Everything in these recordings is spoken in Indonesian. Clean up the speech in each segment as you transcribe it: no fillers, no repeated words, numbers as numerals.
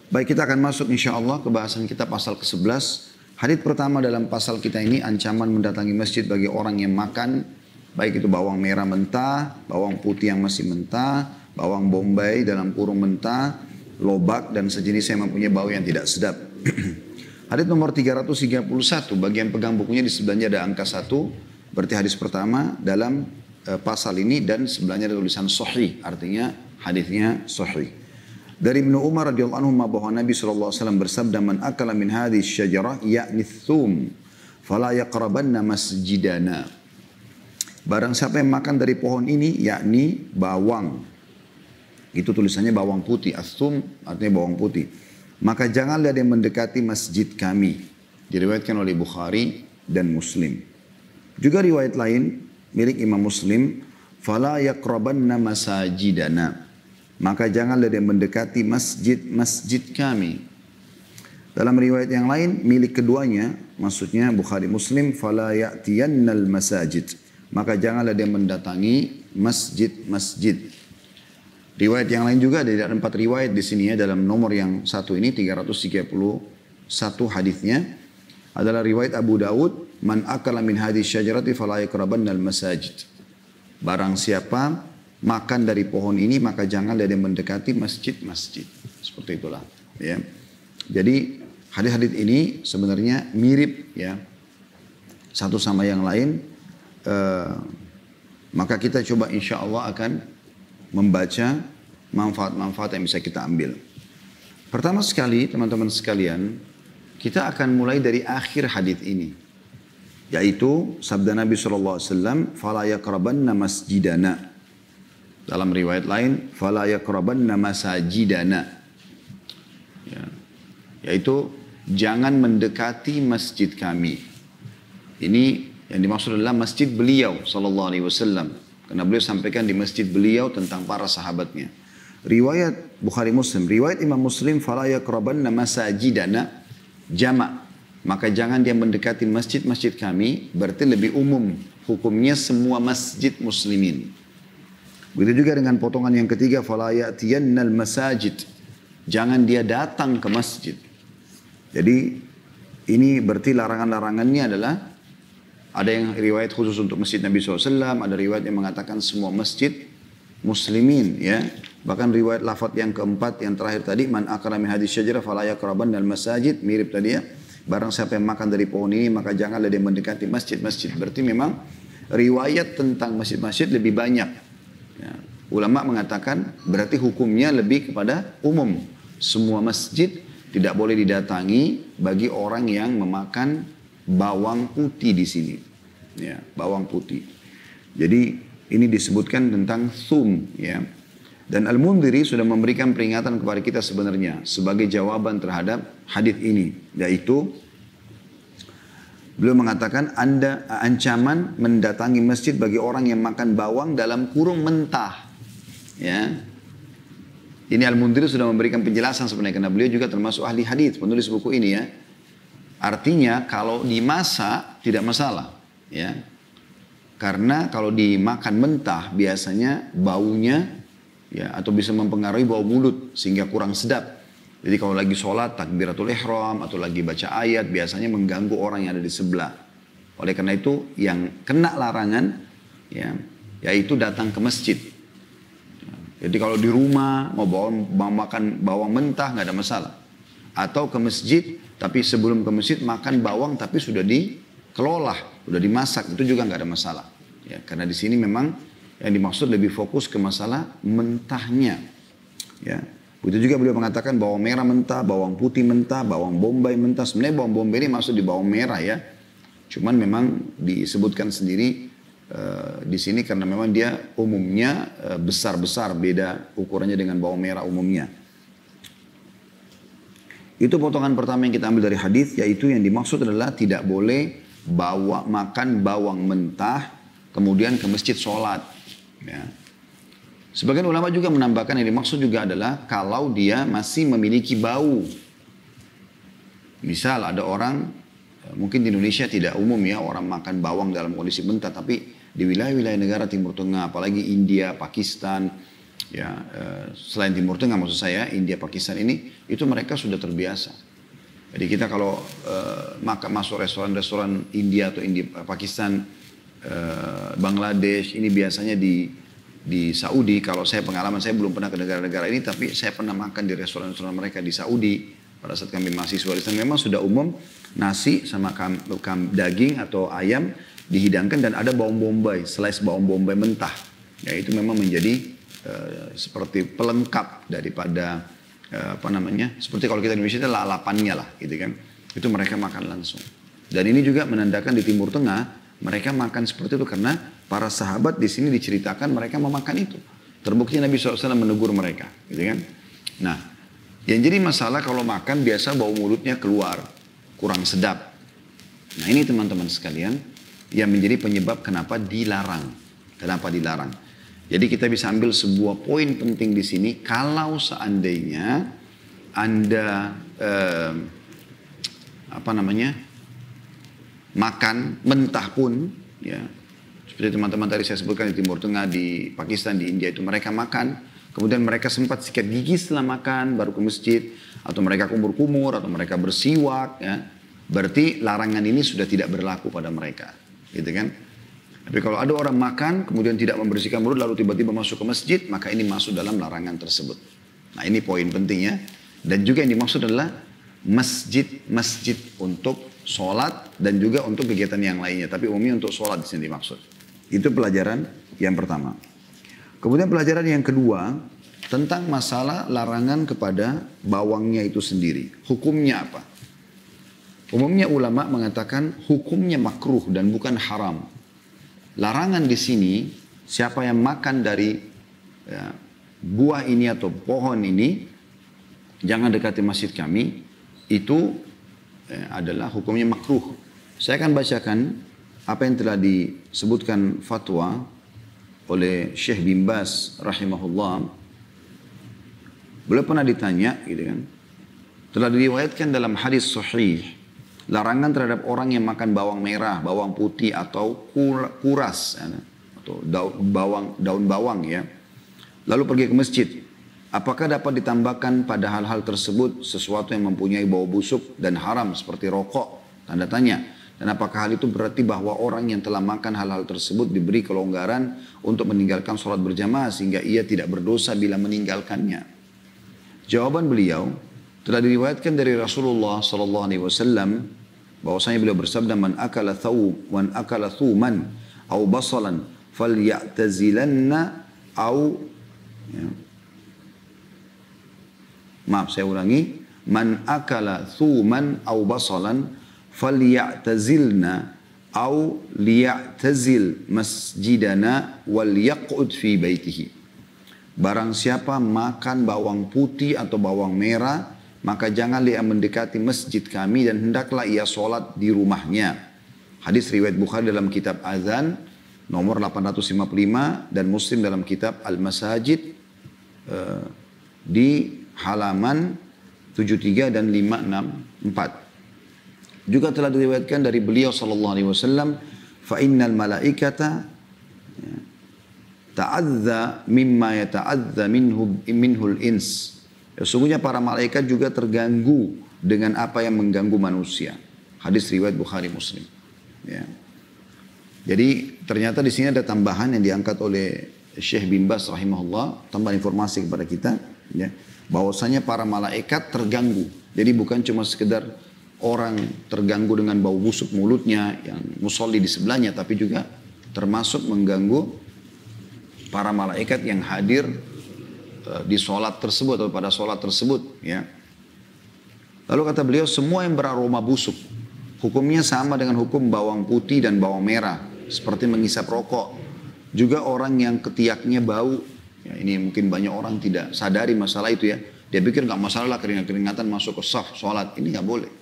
Baik, kita akan masuk insya Allah ke bahasan kita pasal ke-11. Hadits pertama dalam pasal kita ini, ancaman mendatangi masjid bagi orang yang makan, baik itu bawang merah mentah, bawang putih yang masih mentah, bawang bombay dalam kurung mentah, lobak dan sejenis yang mempunyai bau yang tidak sedap. Hadits nomor 331, bagian pegang bukunya di sebelahnya ada angka 1, berarti hadis pertama dalam pasal ini, dan sebelahnya ada tulisan sahih, artinya hadisnya sahih. Dari Ibnu Umar radhiyallahu anhu bahwa Nabi SAW bersabda, man akala min hadhihi syajarah ya'ni thum fala yaqrabanna masjidana. Barang siapa yang makan dari pohon ini, yakni bawang. Itu tulisannya bawang putih, as-thum artinya bawang putih. Maka janganlah dia mendekati masjid kami. Diriwayatkan oleh Bukhari dan Muslim. Juga riwayat lain milik Imam Muslim, fala yaqrabanna masajidana. Maka janganlah dia mendekati masjid kami. Dalam riwayat yang lain milik keduanya, maksudnya Bukhari Muslim, fala ya'tiyannal masajid. Maka janganlah dia mendatangi masjid. Riwayat yang lain juga ada 4 riwayat di sini ya, dalam nomor yang satu ini 331 hadisnya adalah riwayat Abu Dawud, man akala min hadhihi syajarati fala yaqrabannal masajid. Barang siapa makan dari pohon ini, maka janganlah dia mendekati masjid-masjid. Seperti itulah. Ya. Jadi hadis-hadis ini sebenarnya mirip ya, satu sama yang lain. Maka kita coba insya Allah akan membaca manfaat-manfaat yang bisa kita ambil. Pertama sekali teman-teman sekalian, kita akan mulai dari akhir hadis ini, yaitu sabda Nabi SAW, fala yaqrabanna masjidana. Dalam riwayat lain, fala yaqrabanna masajidana. Ya. Yaitu jangan mendekati masjid kami. Ini yang dimaksud adalah masjid beliau sallallahu alaihi wasallam. Karena beliau sampaikan di masjid beliau tentang para sahabatnya. Riwayat Bukhari Muslim, riwayat Imam Muslim, fala yaqrabanna masajidana jama'. Maka jangan dia mendekati masjid-masjid kami, berarti lebih umum hukumnya semua masjid muslimin. Begitu juga dengan potongan yang ketiga, fala ya'tiyannal masajid. Jangan dia datang ke masjid. Jadi ini berarti larangan-larangannya adalah ada yang riwayat khusus untuk masjid Nabi SAW, ada riwayat yang mengatakan semua masjid muslimin ya. Bahkan riwayat lafaz yang keempat yang terakhir tadi, man akala min hadhihi syajarah fala yaqrabannal masajid, mirip tadi ya. Barang siapa yang makan dari pohon ini, maka janganlah dia mendekati masjid-masjid. Berarti memang riwayat tentang masjid-masjid lebih banyak. Ya. Ulama mengatakan berarti hukumnya lebih kepada umum. Semua masjid tidak boleh didatangi bagi orang yang memakan bawang putih di sini. Ya, bawang putih. Jadi ini disebutkan tentang thum ya. Dan Al-Mundhiri sudah memberikan peringatan kepada kita sebenarnya sebagai jawaban terhadap hadis ini, yaitu beliau mengatakan Anda ancaman mendatangi masjid bagi orang yang makan bawang dalam kurung mentah. Ya. Ini Al-Mundhiri sudah memberikan penjelasan sebenarnya karena beliau juga termasuk ahli hadis, penulis buku ini ya. Artinya kalau dimasak tidak masalah, ya. Karena kalau dimakan mentah biasanya baunya ya atau bisa mempengaruhi bau mulut sehingga kurang sedap. Jadi kalau lagi sholat, takbiratul ihram atau lagi baca ayat biasanya mengganggu orang yang ada di sebelah. Oleh karena itu yang kena larangan ya, yaitu datang ke masjid. Jadi kalau di rumah mau makan bawang mentah nggak ada masalah. Atau ke masjid tapi sebelum ke masjid makan bawang tapi sudah dikelola, sudah dimasak, itu juga nggak ada masalah. Ya, karena di sini memang yang dimaksud lebih fokus ke masalah mentahnya. Ya. Begitu juga beliau mengatakan bawang merah mentah, bawang putih mentah, bawang bombay mentah. Sebenarnya bawang bombay ini maksud di bawang merah ya. Cuman memang disebutkan sendiri di sini karena memang dia umumnya besar-besar, beda ukurannya dengan bawang merah umumnya. Itu potongan pertama yang kita ambil dari hadis, yaitu yang dimaksud adalah tidak boleh makan bawang mentah kemudian ke masjid sholat. Ya. Sebagian ulama juga menambahkan yang dimaksud juga adalah kalau dia masih memiliki bau. Misal ada orang, mungkin di Indonesia tidak umum ya orang makan bawang dalam kondisi mentah, tapi di wilayah-wilayah negara Timur Tengah, apalagi India, Pakistan, selain Timur Tengah maksud saya, India, Pakistan ini, itu mereka sudah terbiasa. Jadi kita kalau masuk restoran-restoran India atau Pakistan, Bangladesh, ini biasanya di Saudi. Kalau saya pengalaman, saya belum pernah ke negara-negara ini, tapi saya pernah makan di restoran-restoran mereka di Saudi. Pada saat kami mahasiswa di sana, memang sudah umum nasi sama daging atau ayam dihidangkan dan ada bawang bombay, slice bawang bombay mentah. Ya, itu memang menjadi seperti pelengkap daripada seperti kalau kita di Indonesia itu lalapannya lah, gitu kan. Itu mereka makan langsung. Dan ini juga menandakan di Timur Tengah mereka makan seperti itu karena para sahabat di sini diceritakan mereka memakan itu. Terbukti Nabi SAW menegur mereka, gitu kan. Nah, yang jadi masalah kalau makan biasa bau mulutnya keluar, kurang sedap. Nah, ini teman-teman sekalian yang menjadi penyebab kenapa dilarang. Kenapa dilarang? Jadi kita bisa ambil sebuah poin penting di sini. Kalau seandainya Anda makan mentah pun, ya seperti teman-teman tadi saya sebutkan di Timur Tengah, di Pakistan, di India itu mereka makan, kemudian mereka sempat sikat gigi setelah makan baru ke masjid, atau mereka kumur-kumur, atau mereka bersiwak, ya berarti larangan ini sudah tidak berlaku pada mereka, gitu kan? Tapi kalau ada orang makan, kemudian tidak membersihkan mulut, lalu tiba-tiba masuk ke masjid, maka ini masuk dalam larangan tersebut. Nah, ini poin pentingnya. Dan juga yang dimaksud adalah masjid untuk sholat dan juga untuk kegiatan yang lainnya. Tapi umumnya untuk sholat di sini dimaksud. Itu pelajaran yang pertama. Kemudian pelajaran yang kedua, tentang masalah larangan kepada bawangnya itu sendiri. Hukumnya apa? Umumnya ulama mengatakan hukumnya makruh dan bukan haram. Larangan di sini, siapa yang makan dari buah ini atau pohon ini, jangan dekati masjid kami, itu adalah hukumnya makruh. Saya akan bacakan apa yang telah disebutkan fatwa oleh Syekh bin Baz rahimahullah. Beliau pernah ditanya, gitu kan, telah diriwayatkan dalam hadis sahih, larangan terhadap orang yang makan bawang merah, bawang putih atau kuras atau daun bawang ya. Lalu pergi ke masjid. Apakah dapat ditambahkan pada hal-hal tersebut sesuatu yang mempunyai bau busuk dan haram seperti rokok? Tanda tanya. Dan apakah hal itu berarti bahwa orang yang telah makan hal-hal tersebut diberi kelonggaran untuk meninggalkan sholat berjamaah sehingga ia tidak berdosa bila meninggalkannya? Jawaban beliau, telah diriwayatkan dari Rasulullah SAW bahwasanya beliau bersabda, man akala thuman au basalan falyatazilanna au maaf saya ulangi, man akala thuman au basalan falyatazilna au liyatazil masjidana wal yaq'ud fi baitihi. Barang siapa makan bawang putih atau bawang merah, maka jangan ia mendekati masjid kami dan hendaklah ia sholat di rumahnya. Hadis riwayat Bukhari dalam kitab Azan nomor 855 dan Muslim dalam kitab Al-Masajid di halaman 73 dan 564. Juga telah diriwayatkan dari beliau sallallahu alaihi wasallam, fa innal malaikata ta'adza mimma yata'adza minhul ins. Sesungguhnya para malaikat juga terganggu dengan apa yang mengganggu manusia. Hadis riwayat Bukhari Muslim. Ya. Jadi ternyata di sini ada tambahan yang diangkat oleh Syekh bin Baz rahimahullah, tambahan informasi kepada kita, ya, bahwasanya para malaikat terganggu. Jadi bukan cuma sekedar orang terganggu dengan bau busuk mulutnya yang musolli di sebelahnya, tapi juga termasuk mengganggu para malaikat yang hadir di sholat tersebut atau pada sholat tersebut, ya. Lalu kata beliau, semua yang beraroma busuk hukumnya sama dengan hukum bawang putih dan bawang merah, seperti menghisap rokok. Juga orang yang ketiaknya bau, ya, ini mungkin banyak orang tidak sadari masalah itu, ya. Dia pikir nggak masalah lah keringat-keringatan masuk ke saf sholat, ini nggak boleh.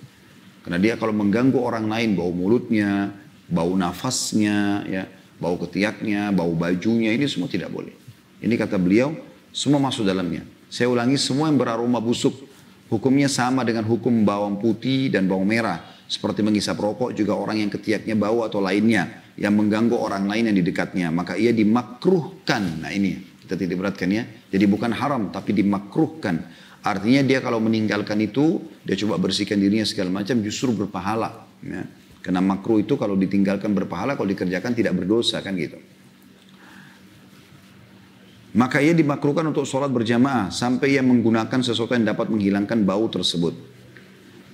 Karena dia kalau mengganggu orang lain, bau mulutnya, bau nafasnya, ya, bau ketiaknya, bau bajunya, ini semua tidak boleh. Ini kata beliau, semua masuk dalamnya. Saya ulangi, semua yang beraroma busuk hukumnya sama dengan hukum bawang putih dan bawang merah. Seperti menghisap rokok, juga orang yang ketiaknya bau atau lainnya yang mengganggu orang lain yang di dekatnya, maka ia dimakruhkan. Nah ini Kita titik beratkan ya. Jadi bukan haram tapi dimakruhkan. Artinya dia kalau meninggalkan itu, dia coba bersihkan dirinya segala macam justru berpahala. Ya. Karena makruh itu kalau ditinggalkan berpahala, kalau dikerjakan tidak berdosa kan gitu. Maka ia dimakruhkan untuk sholat berjamaah sampai ia menggunakan sesuatu yang dapat menghilangkan bau tersebut.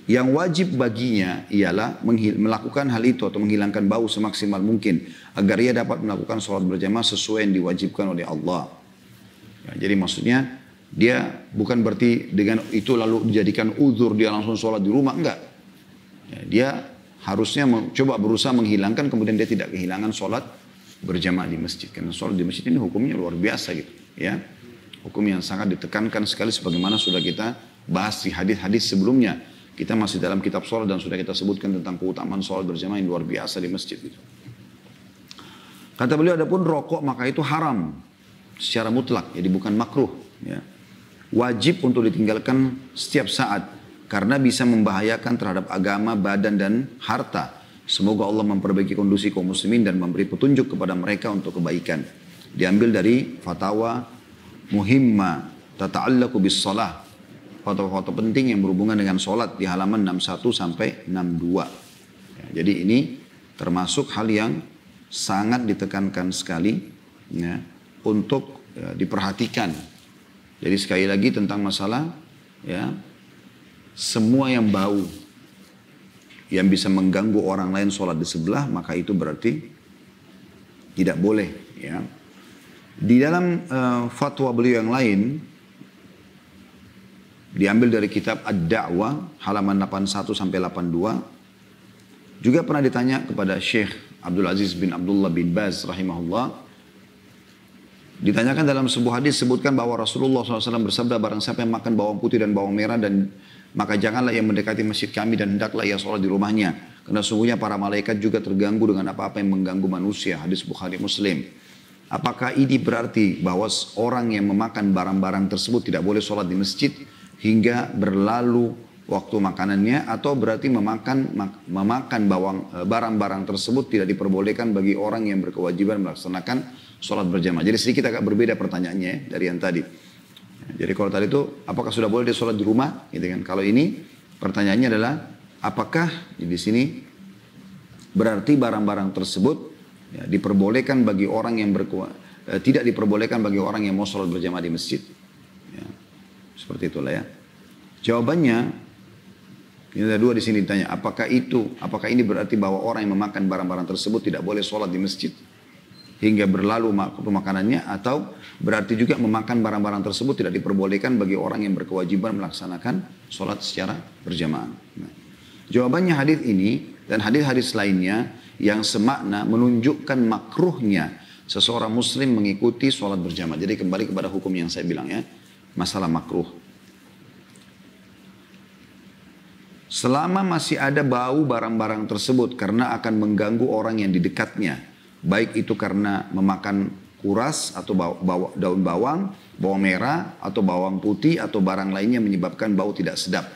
Yang wajib baginya ialah melakukan hal itu atau menghilangkan bau semaksimal mungkin agar ia dapat melakukan sholat berjamaah sesuai yang diwajibkan oleh Allah. Ya, jadi maksudnya dia bukan berarti dengan itu lalu dijadikan uzur dia langsung sholat di rumah, enggak. Ya, dia harusnya coba berusaha menghilangkan kemudian dia tidak kehilangan sholat berjamaah di masjid. Karena sholat di masjid ini hukumnya luar biasa gitu. Ya, hukum yang sangat ditekankan sekali sebagaimana sudah kita bahas di hadis-hadis sebelumnya. Kita masih dalam kitab sholat dan sudah kita sebutkan tentang keutamaan sholat berjamaah yang luar biasa di masjid itu. Kata beliau, adapun rokok maka itu haram secara mutlak, jadi bukan makruh. Ya. Wajib untuk ditinggalkan setiap saat karena bisa membahayakan terhadap agama, badan dan harta. Semoga Allah memperbaiki kondisi kaum muslimin dan memberi petunjuk kepada mereka untuk kebaikan. Diambil dari fatwa muhimma tata'allaku bis shalah. Fatwa-fatwa penting yang berhubungan dengan sholat di halaman 61 sampai 62. Ya, jadi ini termasuk hal yang sangat ditekankan sekali ya, untuk diperhatikan. Jadi sekali lagi tentang masalah ya, semua yang bau yang bisa mengganggu orang lain sholat di sebelah, maka itu berarti tidak boleh. Ya. Di dalam fatwa beliau yang lain, diambil dari kitab Ad-Da'wah halaman 81 sampai 82. Juga pernah ditanya kepada Syekh Abdul Aziz bin Abdullah bin Baz rahimahullah. Ditanyakan dalam sebuah hadis sebutkan bahwa Rasulullah SAW bersabda, barang siapa yang makan bawang putih dan bawang merah dan maka janganlah ia mendekati masjid kami dan hendaklah ia sholat di rumahnya. Karena sungguhnya para malaikat juga terganggu dengan apa-apa yang mengganggu manusia. Hadis Bukhari Muslim. Apakah ini berarti bahwa orang yang memakan barang-barang tersebut tidak boleh sholat di masjid hingga berlalu waktu makanannya, atau berarti memakan barang-barang tersebut tidak diperbolehkan bagi orang yang berkewajiban melaksanakan sholat berjamaah. Jadi sedikit agak berbeda pertanyaannya ya, dari yang tadi. Jadi kalau tadi itu apakah sudah boleh dia sholat di rumah? Gitu kan. Kalau ini pertanyaannya adalah apakah di sini berarti barang-barang tersebut ya, diperbolehkan bagi orang yang tidak diperbolehkan bagi orang yang mau sholat berjamaah di masjid. Ya. Seperti itulah ya. Jawabannya, ini ada dua di sini ditanya. Apakah ini berarti bahwa orang yang memakan barang-barang tersebut tidak boleh sholat di masjid hingga berlalu waktu makanannya, atau berarti juga memakan barang-barang tersebut tidak diperbolehkan bagi orang yang berkewajiban melaksanakan sholat secara berjamaah. Nah, jawabannya hadis ini dan hadis-hadis lainnya yang semakna menunjukkan makruhnya seseorang muslim mengikuti sholat berjamaah. Jadi kembali kepada hukum yang saya bilang ya, masalah makruh. Selama masih ada bau barang-barang tersebut karena akan mengganggu orang yang di dekatnya, baik itu karena memakan kuras atau daun bawang, bawang merah atau bawang putih atau barang lainnya menyebabkan bau tidak sedap.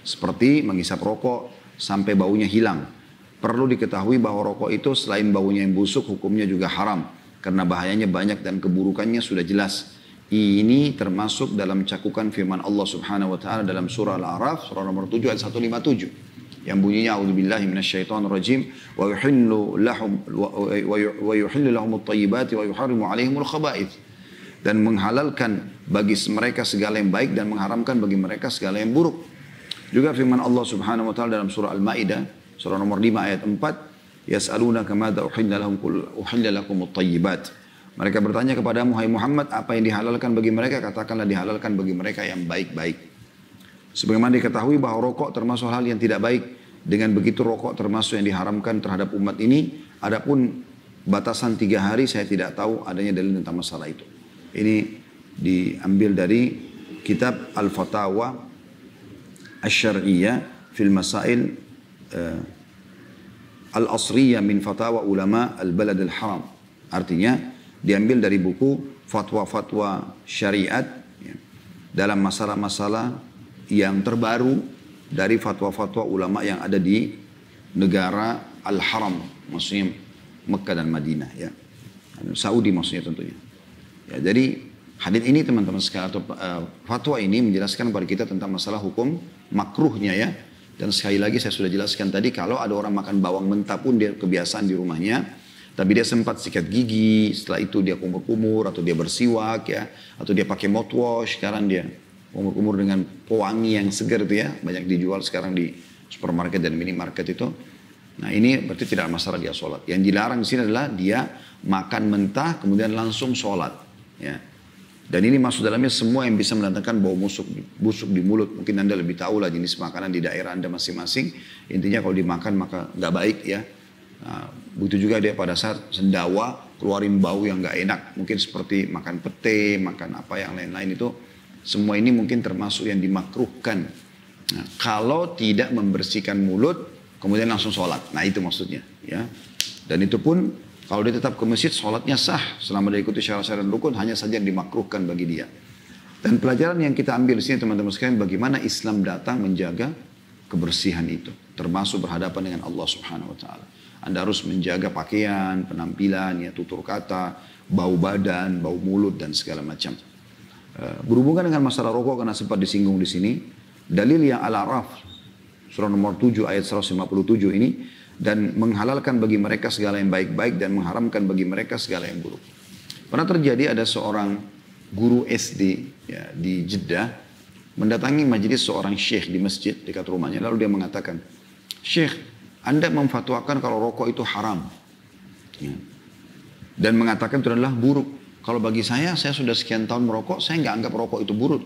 Seperti menghisap rokok sampai baunya hilang. Perlu diketahui bahwa rokok itu selain baunya yang busuk, hukumnya juga haram. Karena bahayanya banyak dan keburukannya sudah jelas. Ini termasuk dalam cakupan firman Allah Subhanahu wa taala dalam surah Al-A'raf surah nomor 7 ayat 157 yang bunyinya a'udzubillahi minasyaitonirrajim wa yuhillu lahum at-tayyibati wa yuharrimu 'alaihimul khaba'ith, dan menghalalkan bagi mereka segala yang baik dan mengharamkan bagi mereka segala yang buruk. Juga firman Allah Subhanahu wa taala dalam surah Al-Maidah surah nomor 5 ayat 4, yas'alunaka madza uhilla lahum qul uhilla lakumut tayyibat. Mereka bertanya kepadamu, hai Muhammad, apa yang dihalalkan bagi mereka? Katakanlah dihalalkan bagi mereka yang baik-baik. Sebagaimana diketahui bahwa rokok termasuk hal yang tidak baik. Dengan begitu rokok termasuk yang diharamkan terhadap umat ini. Adapun batasan 3 hari saya tidak tahu adanya dalil tentang masalah itu. Ini diambil dari kitab Al-Fatawa Asy-Syar'iyyah fil Masail Al-Asriyah min Fatawa Ulama Al-Balad Al-Haram. Artinya diambil dari buku fatwa-fatwa syariat ya, dalam masalah-masalah yang terbaru dari fatwa-fatwa ulama yang ada di negara Al-Haram, maksudnya Mekah dan Madinah ya. Saudi maksudnya tentunya. Ya, jadi hadits ini teman-teman sekalian atau fatwa ini menjelaskan kepada kita tentang masalah hukum makruhnya ya. Dan sekali lagi saya sudah jelaskan tadi kalau ada orang makan bawang mentah pun dia kebiasaan di rumahnya, tapi dia sempat sikat gigi, setelah itu dia kumur-kumur atau dia bersiwak ya, atau dia pakai mouthwash, sekarang dia kumur-kumur dengan pewangi yang segar itu ya, banyak dijual sekarang di supermarket dan minimarket itu. Nah ini berarti tidak ada masalah dia sholat. Yang dilarang di sini adalah dia makan mentah kemudian langsung sholat. Ya. Dan ini masuk dalamnya semua yang bisa mendatangkan bau busuk di mulut. Mungkin Anda lebih tahu lah jenis makanan di daerah Anda masing-masing. Intinya kalau dimakan maka nggak baik ya. Nah, begitu juga dia pada saat sendawa keluarin bau yang nggak enak. Mungkin seperti makan pete, makan apa yang lain-lain itu. Semua ini mungkin termasuk yang dimakruhkan. Nah, kalau tidak membersihkan mulut, kemudian langsung sholat. Nah itu maksudnya. Ya. Dan itu pun kalau dia tetap ke masjid, sholatnya sah. Selama dia ikuti syarat-syarat rukun, hanya saja yang dimakruhkan bagi dia. Dan pelajaran yang kita ambil di sini teman-teman sekalian, bagaimana Islam datang menjaga kebersihan itu. Termasuk berhadapan dengan Allah Subhanahu Wa Taala. Anda harus menjaga pakaian, penampilan, ya, tutur kata, bau badan, bau mulut, dan segala macam. Berhubungan dengan masalah rokok, karena sempat disinggung di sini, dalil yang Al-A'raf, surah nomor 7 ayat 157 ini, dan menghalalkan bagi mereka segala yang baik-baik dan mengharamkan bagi mereka segala yang buruk. Pernah terjadi ada seorang guru SD ya, di Jeddah mendatangi majelis seorang syekh di masjid dekat rumahnya. Lalu dia mengatakan, "Syekh, Anda memfatwakan kalau rokok itu haram." Ya. Dan mengatakan itu adalah buruk. Kalau bagi saya sudah sekian tahun merokok, saya nggak anggap rokok itu buruk.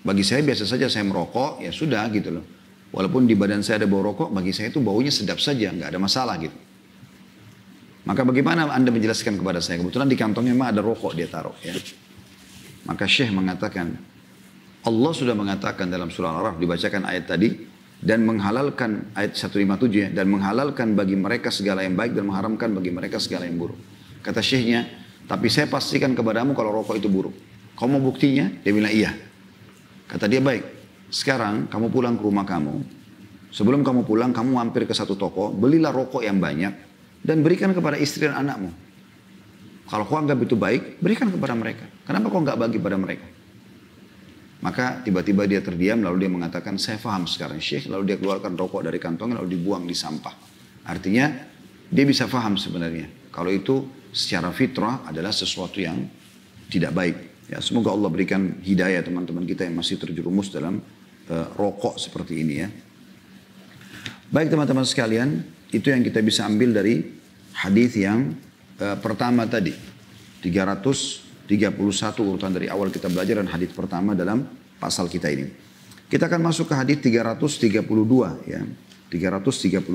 Bagi saya biasa saja saya merokok, ya sudah gitu loh. Walaupun di badan saya ada bau rokok, bagi saya itu baunya sedap saja, nggak ada masalah gitu. Maka bagaimana Anda menjelaskan kepada saya? Kebetulan di kantongnya memang ada rokok dia taruh. Ya. Maka Syekh mengatakan, Allah sudah mengatakan dalam surah Al-Araf, dibacakan ayat tadi, dan menghalalkan, ayat 157 ya, dan menghalalkan bagi mereka segala yang baik dan mengharamkan bagi mereka segala yang buruk. Kata Syekhnya, tapi saya pastikan kepadamu kalau rokok itu buruk. Kau mau buktinya? Dia bilang iya. Kata dia, baik. Sekarang kamu pulang ke rumah kamu. Sebelum kamu pulang, kamu mampir ke satu toko, belilah rokok yang banyak dan berikan kepada istri dan anakmu. Kalau kau anggap itu baik, berikan kepada mereka. Kenapa kau nggak bagi pada mereka? Maka tiba-tiba dia terdiam, lalu dia mengatakan, saya faham sekarang Syekh. Lalu dia keluarkan rokok dari kantongnya, lalu dibuang di sampah. Artinya dia bisa faham sebenarnya. Kalau itu secara fitrah adalah sesuatu yang tidak baik. Ya, semoga Allah berikan hidayah teman-teman kita yang masih terjerumus dalam rokok seperti ini ya. Baik teman-teman sekalian, itu yang kita bisa ambil dari hadis yang pertama tadi. 331 urutan dari awal kita belajar dan hadis pertama dalam pasal kita ini. Kita akan masuk ke hadis 332 ya. 332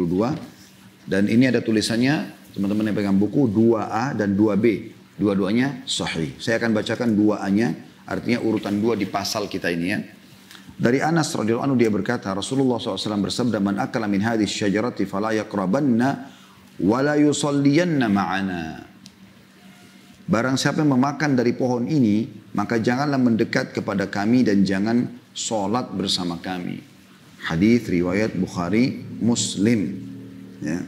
dan ini ada tulisannya teman-teman yang pegang buku 2A dan 2B. Dua-duanya sahih. Saya akan bacakan 2A-nya, artinya urutan 2 di pasal kita ini ya. Dari Anas radhiyallahu anhu dia berkata, Rasulullah SAW bersabda, "Man akala min hadhihi syajarati fala yaqrabanna wa la yusalliyanna ma'ana." Barang siapa yang memakan dari pohon ini, maka janganlah mendekat kepada kami dan jangan sholat bersama kami. Hadis riwayat Bukhari, Muslim. Ya.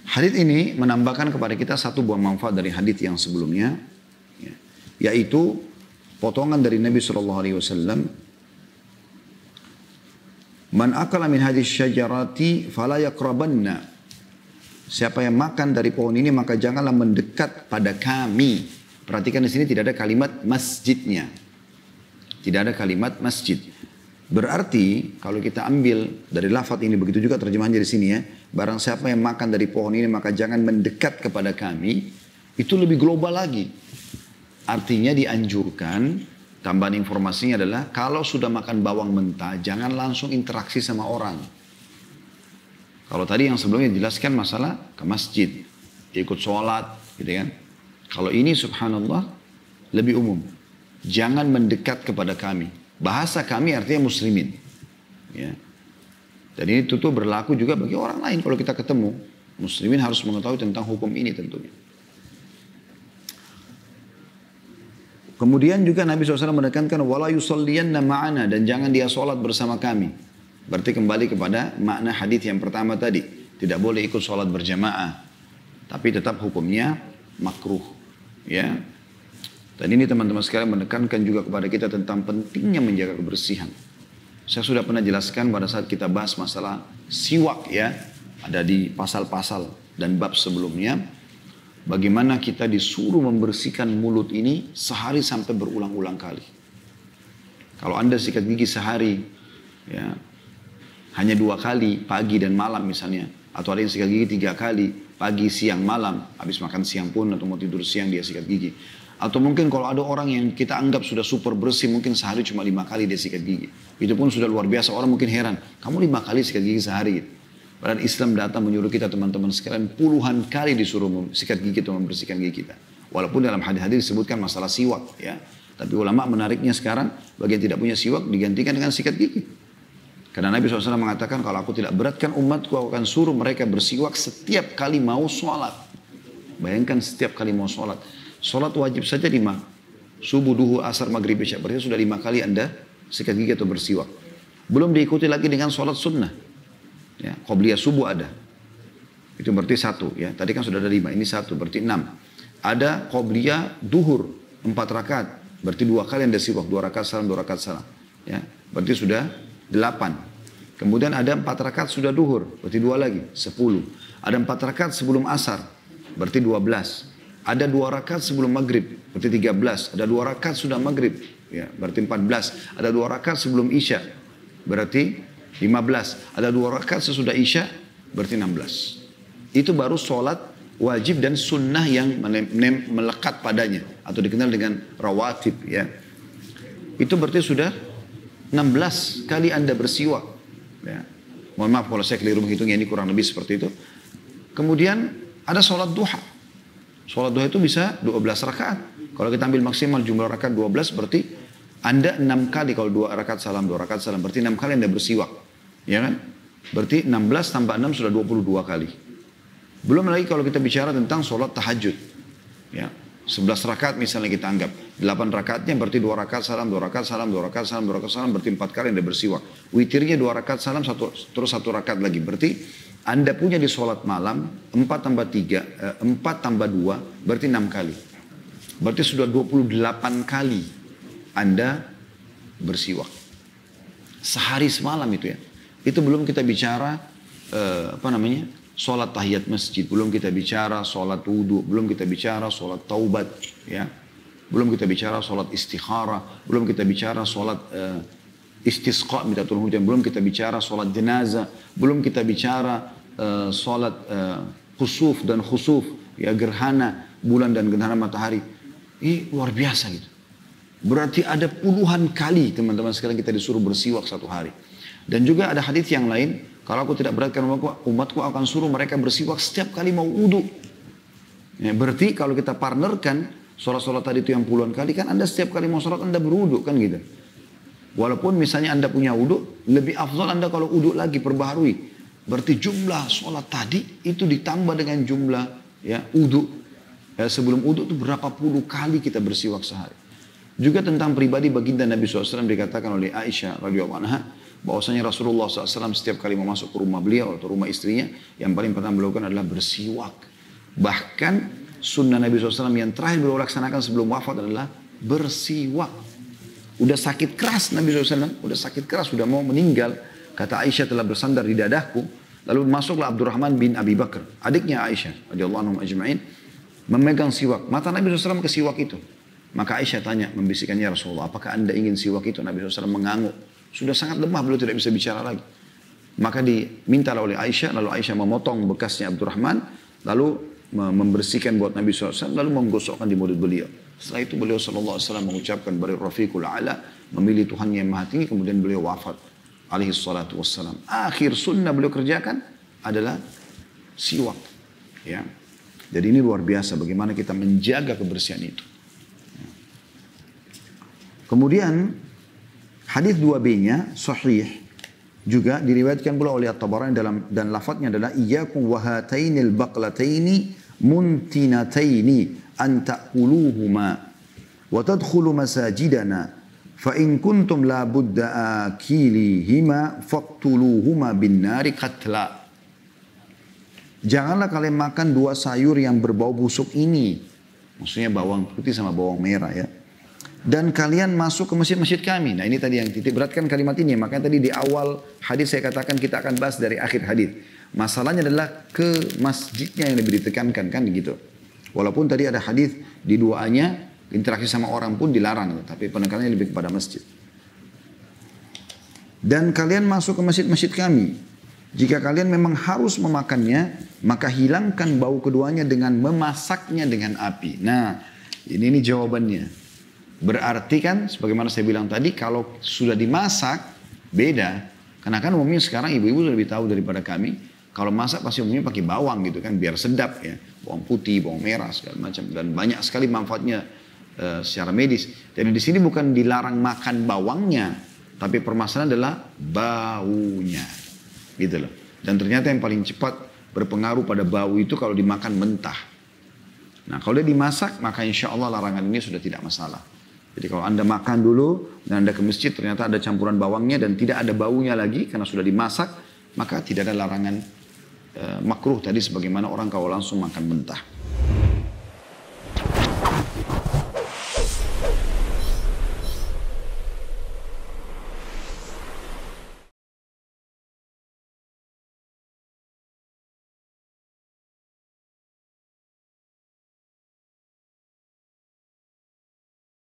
Hadis ini menambahkan kepada kita satu buah manfaat dari hadis yang sebelumnya, ya, yaitu potongan dari Nabi SAW. Man akala min hadis syajarati fala yaqrabanna. Siapa yang makan dari pohon ini maka janganlah mendekat pada kami. Perhatikan di sini tidak ada kalimat masjidnya. Tidak ada kalimat masjid. Berarti kalau kita ambil dari lafaz ini, begitu juga terjemahannya di sini ya. Barang siapa yang makan dari pohon ini maka jangan mendekat kepada kami. Itu lebih global lagi. Artinya dianjurkan, tambahan informasinya adalah kalau sudah makan bawang mentah jangan langsung interaksi sama orang. Kalau tadi yang sebelumnya dijelaskan masalah ke masjid, ikut sholat gitu kan. Kalau ini subhanallah lebih umum. Jangan mendekat kepada kami. Bahasa kami artinya muslimin. Ya. Dan ini tentu berlaku juga bagi orang lain kalau kita ketemu. Muslimin harus mengetahui tentang hukum ini tentunya. Kemudian juga Nabi SAW menekankan wala yusalliyanna ma'ana, dan jangan dia sholat bersama kami. Berarti kembali kepada makna hadis yang pertama tadi. Tidak boleh ikut sholat berjamaah. Tapi tetap hukumnya makruh. Ya. Dan ini teman-teman sekalian menekankan juga kepada kita tentang pentingnya menjaga kebersihan. Saya sudah pernah jelaskan pada saat kita bahas masalah siwak ya. Ada di pasal-pasal dan bab sebelumnya. Bagaimana kita disuruh membersihkan mulut ini sehari sampai berulang-ulang kali. Kalau Anda sikat gigi sehari, ya, hanya 2 kali, pagi dan malam misalnya. Atau ada yang sikat gigi 3 kali, pagi, siang, malam. Habis makan siang pun atau mau tidur siang dia sikat gigi. Atau mungkin kalau ada orang yang kita anggap sudah super bersih, mungkin sehari cuma 5 kali dia sikat gigi. Itu pun sudah luar biasa, orang mungkin heran. Kamu 5 kali sikat gigi sehari gitu. Padahal Islam datang menyuruh kita teman-teman sekalian puluhan kali disuruh sikat gigi atau membersihkan gigi kita. Walaupun dalam hadis-hadis disebutkan masalah siwak ya. Tapi ulama menariknya sekarang, bagi yang tidak punya siwak digantikan dengan sikat gigi. Karena Nabi SAW mengatakan kalau aku tidak beratkan umatku, aku akan suruh mereka bersiwak setiap kali mau sholat. Bayangkan setiap kali mau sholat. Sholat wajib saja 5. Subuh, duhur, asar, maghrib, isya. Berarti sudah 5 kali Anda sikat gigi atau bersiwak. Belum diikuti lagi dengan sholat sunnah. Ya, qobliyah subuh ada. Itu berarti 1 ya. Tadi kan sudah ada 5, ini 1 berarti 6. Ada qobliyah duhur 4 rakaat. Berarti 2 kali Anda siwak, 2 rakaat salam, 2 rakaat salam. Ya, berarti sudah 8. Kemudian ada 4 rakaat sudah duhur, berarti 2 lagi, 10. Ada 4 rakaat sebelum asar, berarti 12. Ada 2 rakaat sebelum maghrib, berarti 13. Ada 2 rakaat sudah maghrib, ya, berarti 14. Ada 2 rakaat sebelum isya, berarti 15. Ada 2 rakaat sesudah isya, berarti 16. Itu baru sholat wajib dan sunnah yang melekat padanya. Atau dikenal dengan rawatib. Ya. Itu berarti sudah 16 kali Anda bersiwak. Ya. Mohon maaf kalau saya keliru menghitungnya, ini kurang lebih seperti itu. Kemudian ada sholat duha. Sholat duha itu bisa 12 rakaat. Kalau kita ambil maksimal jumlah rakaat 12 berarti Anda 6 kali. Kalau 2 rakaat salam, 2 rakaat salam. Berarti 6 kali Anda bersiwak. Ya kan? Berarti 16 tambah 6 sudah 22 kali. Belum lagi kalau kita bicara tentang sholat tahajud. Ya. 11 rakaat misalnya kita anggap. 8 rakaatnya berarti 2 rakaat salam, 2 rakaat salam, 2 rakaat salam, 2 rakaat salam. Berarti 4 kali Anda bersiwak. Witirnya 2 rakaat salam, terus 1 rakaat lagi. Berarti Anda punya di sholat malam 4 tambah 3, 4 tambah 2 berarti 6 kali. Berarti sudah 28 kali Anda bersiwak. Sehari semalam itu ya. Itu belum kita bicara sholat tahiyat masjid, belum kita bicara sholat wudu, belum kita bicara sholat taubat, ya. Belum kita bicara sholat istikharah, belum kita bicara sholat istisqa minta turun hujan, belum kita bicara sholat jenazah, belum kita bicara sholat khusuf dan khusuf, ya, gerhana bulan dan gerhana matahari. Ini luar biasa gitu. Berarti ada puluhan kali teman-teman sekalian kita disuruh bersiwak satu hari. Dan juga ada hadis yang lain, kalau aku tidak beratkan umatku akan suruh mereka bersiwak setiap kali mau wudu. Ya, berarti kalau kita partnerkan sholat-sholat tadi itu yang puluhan kali, kan Anda setiap kali mau sholat Anda berwudu kan gitu. Walaupun misalnya Anda punya wudu, lebih afdal Anda kalau wudu lagi perbaharui. Berarti jumlah sholat tadi itu ditambah dengan jumlah ya wudu. Ya, sebelum wudu itu berapa puluh kali kita bersiwak sehari. Juga tentang pribadi baginda Nabi SAW dikatakan oleh Aisyah radhiyallahu anha bahwasanya Rasulullah SAW setiap kali mau masuk ke rumah beliau atau rumah istrinya, yang paling pertama beliau lakukan adalah bersiwak. Bahkan sunnah Nabi SAW yang terakhir beliau laksanakan sebelum wafat adalah bersiwak. Udah sakit keras Nabi SAW, udah sakit keras, udah mau meninggal. Kata Aisyah telah bersandar di dadaku. Lalu masuklah Abdurrahman bin Abi Bakar, adiknya Aisyah radhiyallahu anhum ajma'in, memegang siwak. Mata Nabi SAW ke siwak itu. Maka Aisyah tanya, membisikkannya, Rasulullah, apakah anda ingin siwak itu? Nabi SAW mengangguk. Sudah sangat lemah, beliau tidak bisa bicara lagi. Maka diminta oleh Aisyah, lalu Aisyah memotong bekasnya Abdurrahman, lalu membersihkan buat Nabi SAW, lalu menggosokkan di mulut beliau. Setelah itu beliau SAW mengucapkan bari rafiqul a'la, memilih Tuhan yang maha tinggi, kemudian beliau wafat alaihi salatu wassalam. Akhir sunnah beliau kerjakan adalah siwak. Ya. Jadi ini luar biasa bagaimana kita menjaga kebersihan itu. Kemudian hadis 2B-nya sahih juga diriwayatkan pula oleh At-Tabarani dan lafadznya adalah iyyakum wa hatainil baqlataini muntinataini an ta'kuluhuma wa tadkhulu masajidana fa in kuntum la budda akilihima faqtuluhuma bin nari qatla. Janganlah kalian makan dua sayur yang berbau busuk ini. Maksudnya bawang putih sama bawang merah ya. Dan kalian masuk ke masjid-masjid kami. Nah ini tadi yang titik beratkan kalimat ini. Makanya tadi di awal hadis saya katakan kita akan bahas dari akhir hadis. Masalahnya adalah ke masjidnya yang lebih ditekankan kan gitu. Walaupun tadi ada hadis di duanya interaksi sama orang pun dilarang. Tapi penekanannya lebih kepada masjid. Dan kalian masuk ke masjid-masjid kami. Jika kalian memang harus memakannya, maka hilangkan bau keduanya dengan memasaknya dengan api. Nah, ini jawabannya. Berarti kan, sebagaimana saya bilang tadi, kalau sudah dimasak, beda. Karena kan umumnya sekarang ibu-ibu lebih tahu daripada kami. Kalau masak pasti umumnya pakai bawang gitu kan, biar sedap ya. Bawang putih, bawang merah, segala macam. Dan banyak sekali manfaatnya secara medis. Jadi di sini bukan dilarang makan bawangnya. Tapi permasalahan adalah baunya. Gitu loh. Dan ternyata yang paling cepat berpengaruh pada bau itu kalau dimakan mentah. Nah kalau dia dimasak maka insya Allah larangan ini sudah tidak masalah. Jadi kalau Anda makan dulu dan Anda ke masjid ternyata ada campuran bawangnya dan tidak ada baunya lagi karena sudah dimasak. Maka tidak ada larangan makruh tadi sebagaimana orang kalau langsung makan mentah.